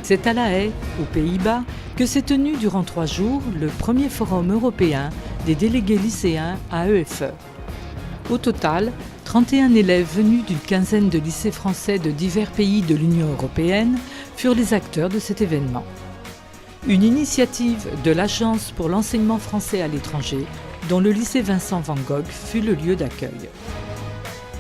C'est à La Haye, aux Pays-Bas, que s'est tenu durant 3 jours le premier forum européen des délégués lycéens à EFE. Au total, 31 élèves venus d'une quinzaine de lycées français de divers pays de l'Union européenne furent les acteurs de cet événement. Une initiative de l'Agence pour l'enseignement français à l'étranger, dont le lycée Vincent van Gogh fut le lieu d'accueil.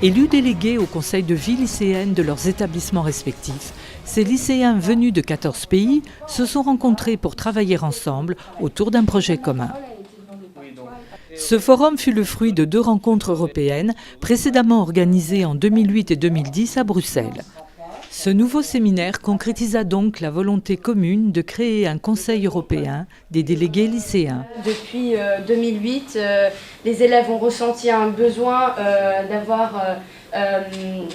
Élus délégués au conseil de vie lycéenne de leurs établissements respectifs, ces lycéens venus de 14 pays se sont rencontrés pour travailler ensemble autour d'un projet commun. Ce forum fut le fruit de 2 rencontres européennes précédemment organisées en 2008 et 2010 à Bruxelles. Ce nouveau séminaire concrétisa donc la volonté commune de créer un Conseil européen des délégués lycéens. Depuis 2008, les élèves ont ressenti un besoin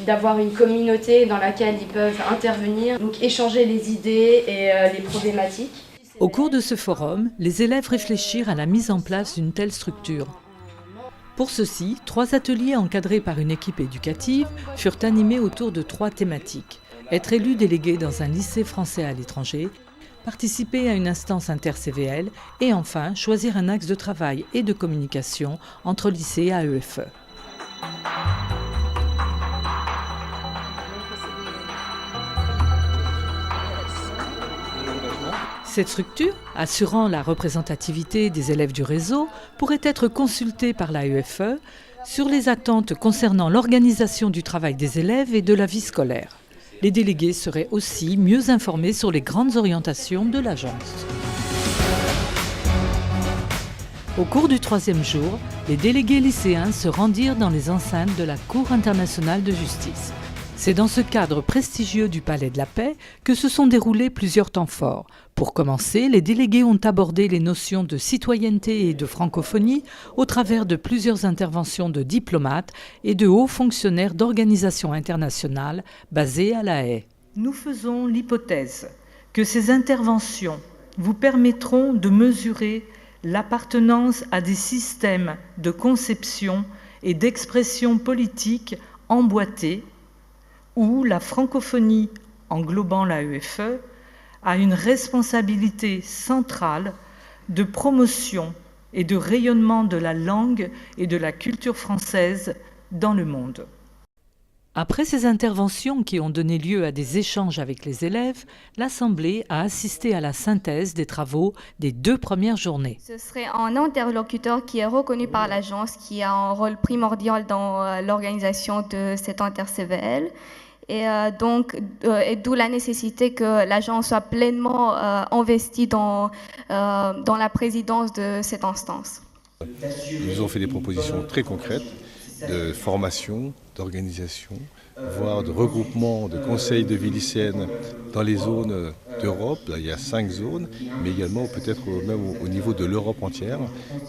d'avoir une communauté dans laquelle ils peuvent intervenir, donc échanger les idées et les problématiques. Au cours de ce forum, les élèves réfléchirent à la mise en place d'une telle structure. Pour ceci, 3 ateliers encadrés par une équipe éducative furent animés autour de 3 thématiques. Être élu délégué dans un lycée français à l'étranger, participer à une instance inter-CVL et enfin choisir un axe de travail et de communication entre lycées à EFE. Cette structure, assurant la représentativité des élèves du réseau, pourrait être consultée par la EFE sur les attentes concernant l'organisation du travail des élèves et de la vie scolaire. Les délégués seraient aussi mieux informés sur les grandes orientations de l'agence. Au cours du 3e jour, les délégués lycéens se rendirent dans les enceintes de la Cour internationale de justice. C'est dans ce cadre prestigieux du Palais de la Paix que se sont déroulés plusieurs temps forts. Pour commencer, les délégués ont abordé les notions de citoyenneté et de francophonie au travers de plusieurs interventions de diplomates et de hauts fonctionnaires d'organisations internationales basées à La Haye. Nous faisons l'hypothèse que ces interventions vous permettront de mesurer l'appartenance à des systèmes de conception et d'expression politique emboîtés, où la francophonie, englobant la EFE, a une responsabilité centrale de promotion et de rayonnement de la langue et de la culture française dans le monde. Après ces interventions qui ont donné lieu à des échanges avec les élèves, l'Assemblée a assisté à la synthèse des travaux des 2 premières journées. Ce serait un interlocuteur qui est reconnu par l'agence, qui a un rôle primordial dans l'organisation de cet inter-CVL. Et d'où la nécessité que l'agence soit pleinement investie dans la présidence de cette instance. Ils nous ont fait des propositions très concrètes de formation, d'organisation, voire de regroupement de conseils de vie lycéenne dans les zones d'Europe. Là, il y a 5 zones, mais également peut-être même au niveau de l'Europe entière.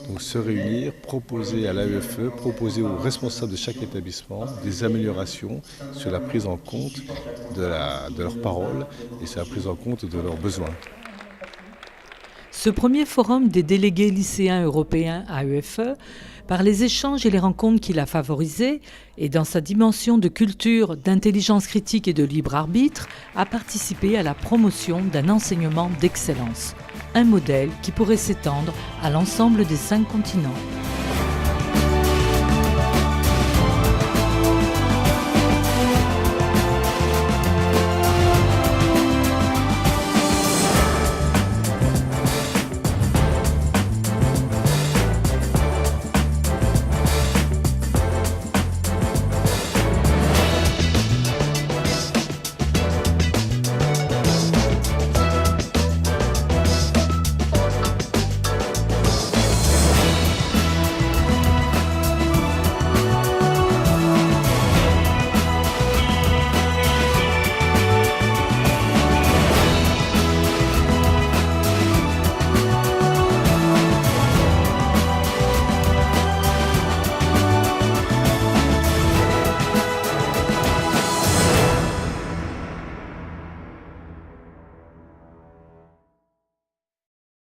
Donc se réunir, proposer à l'AEFE, proposer aux responsables de chaque établissement des améliorations sur la prise en compte de leurs paroles et sur la prise en compte de leurs besoins. Ce premier forum des délégués lycéens européens à EFE, par les échanges et les rencontres qu'il a favorisés, et dans sa dimension de culture, d'intelligence critique et de libre arbitre, a participé à la promotion d'un enseignement d'excellence. Un modèle qui pourrait s'étendre à l'ensemble des 5 continents.